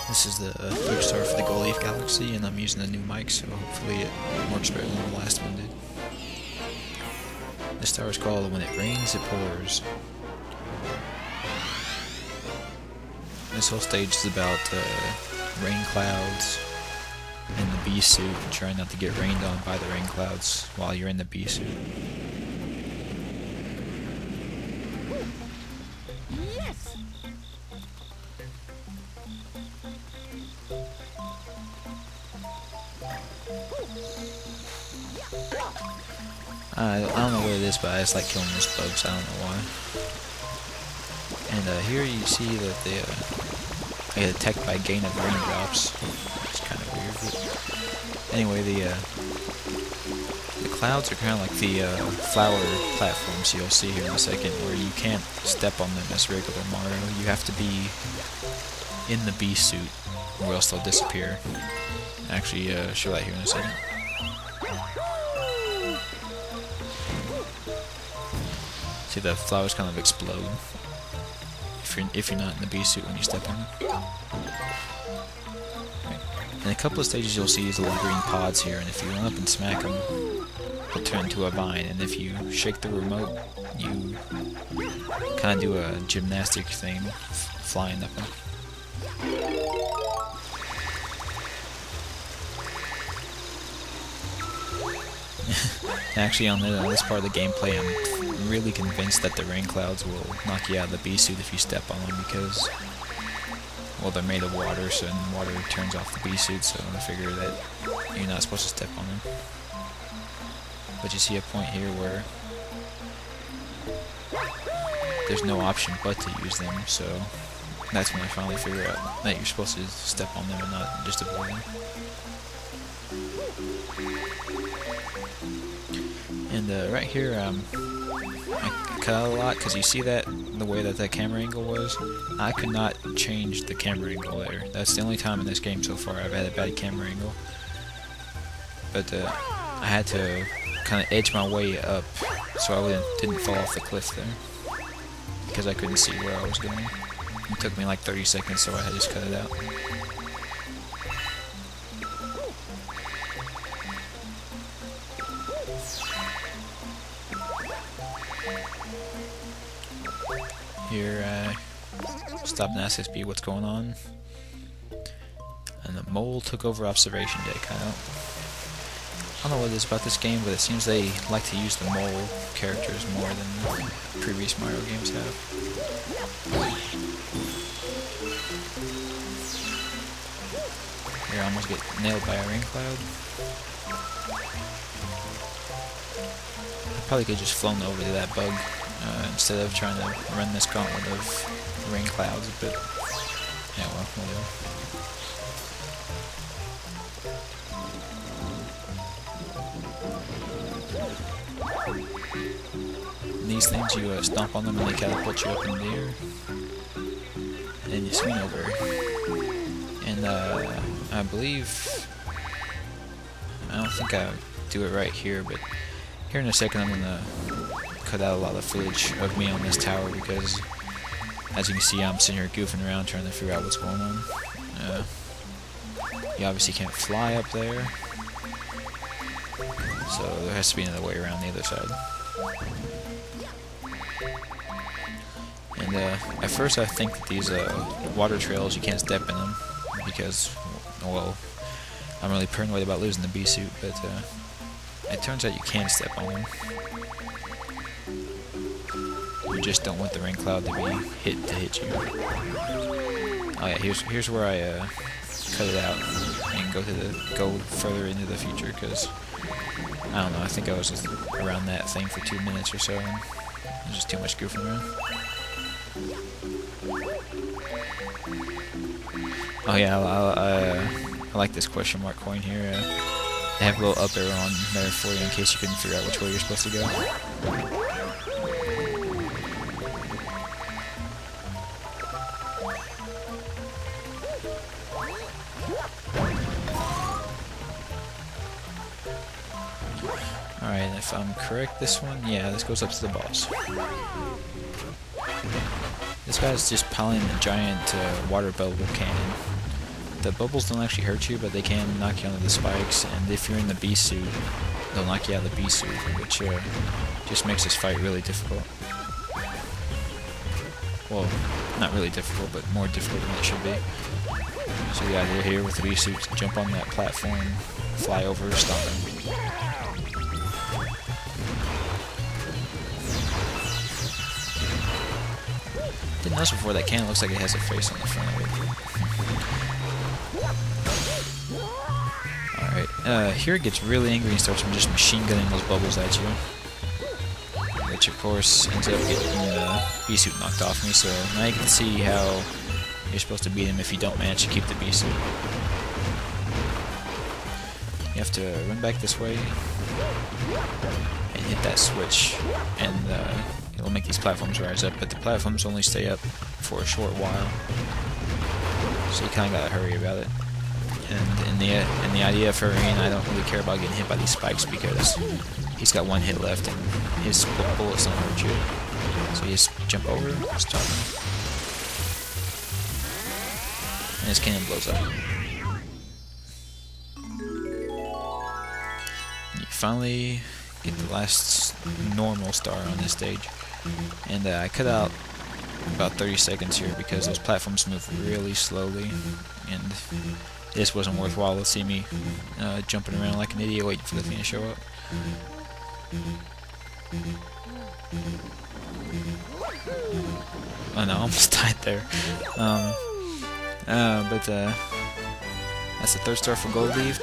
This is the quick start for the Gold Leaf Galaxy, and I'm using a new mic, so hopefully it works better than the last one did. This tower is called When It Rains, It Pours. This whole stage is about rain clouds and the bee suit, and trying not to get rained on by the rain clouds while you're in the bee suit. Yes. I don't know what it is, but I just like killing those bugs. I don't know why. And here you see that they get attacked by gain of raindrops. It's kind of weird, but anyway, the clouds are kind of like the flower platforms you'll see here in a second, where you can't step on them as regular Mario. You have to be in the bee suit, or else they'll disappear. Actually, show that here in a second. See, the flowers kind of explode if you're not in the bee suit when you step on them. Right. In a couple of stages you'll see these little green pods here, and if you run up and smack them, they'll turn into a vine, and if you shake the remote, you kind of do a gymnastic thing, flying up them. Actually, on this part of the gameplay, I'm really convinced that the rain clouds will knock you out of the bee suit if you step on them, because, well, they're made of water, so water turns off the bee suit, so I figure that you're not supposed to step on them. But you see a point here where there's no option but to use them, so that's when I finally figure out that you're supposed to step on them and not just avoid them. And right here, I cut out a lot, because you see that, the way that camera angle was? I could not change the camera angle there. That's the only time in this game so far I've had a bad camera angle. But I had to kind of edge my way up so I didn't fall off the cliff there, because I couldn't see where I was going. It took me like 30 seconds, so I had to just cut it out. Here, stop and ask SB what's going on. And the mole took over observation deck. I don't know what it is about this game, but it seems they like to use the mole characters more than previous Mario games have. Here, I almost get nailed by a rain cloud. I probably could have just flown over to that bug instead of trying to run this gauntlet of rain clouds, but yeah, well, whatever. And these things, you stomp on them and they catapult you up in the air, and you swing over. And I believe, I don't think I do it right here, but here in a second I'm gonna cut out a lot of footage of me on this tower, because as you can see, I'm sitting here goofing around trying to figure out what's going on. You obviously can't fly up there, so there has to be another way around the other side. And at first I think that these water trails, you can't step in them, because, well, I'm really paranoid about losing the bee suit, but it turns out you can step on them. You just don't want the rain cloud to hit you. Oh yeah, here's where I cut it out and go further into the future, because I don't know, I think I was just around that thing for 2 minutes or so, and there's just too much goofing around. Oh yeah, I like this question mark coin here. They have a little up arrow on there for you in case you couldn't figure out which way you're supposed to go. Alright, if I'm correct, this one, yeah, this goes up to the boss. This guy's just piling a giant water bubble cannon the bubbles don't actually hurt you, but they can knock you onto the spikes, and if you're in the bee suit, they'll knock you out of the bee suit, which just makes this fight really difficult. Well, not really difficult, but more difficult than it should be. So the idea here with the bee suit is jump on that platform, fly over, stop him. Didn't notice before that cannon looks like it has a face on the front of it. Alright, here it gets really angry and starts just machine gunning those bubbles at you. Which of course ends up getting the bee suit knocked off me, so now you can see how you're supposed to beat him if you don't manage to keep the bee suit. You have to run back this way and hit that switch, and it'll make these platforms rise up, but the platforms only stay up for a short while, so you kinda gotta hurry about it. And in the idea of hurrying, I don't really care about getting hit by these spikes because he's got one hit left and his bullets don't hurt you. So you just jump over, stop him, and his cannon blows up. You finally get the last normal star on this stage, and I cut out about 30 seconds here because those platforms move really slowly, and this wasn't worthwhile to see me jumping around like an idiot waiting for the thing to show up. Oh no, I almost died there. But that's the third star for Gold Leaf.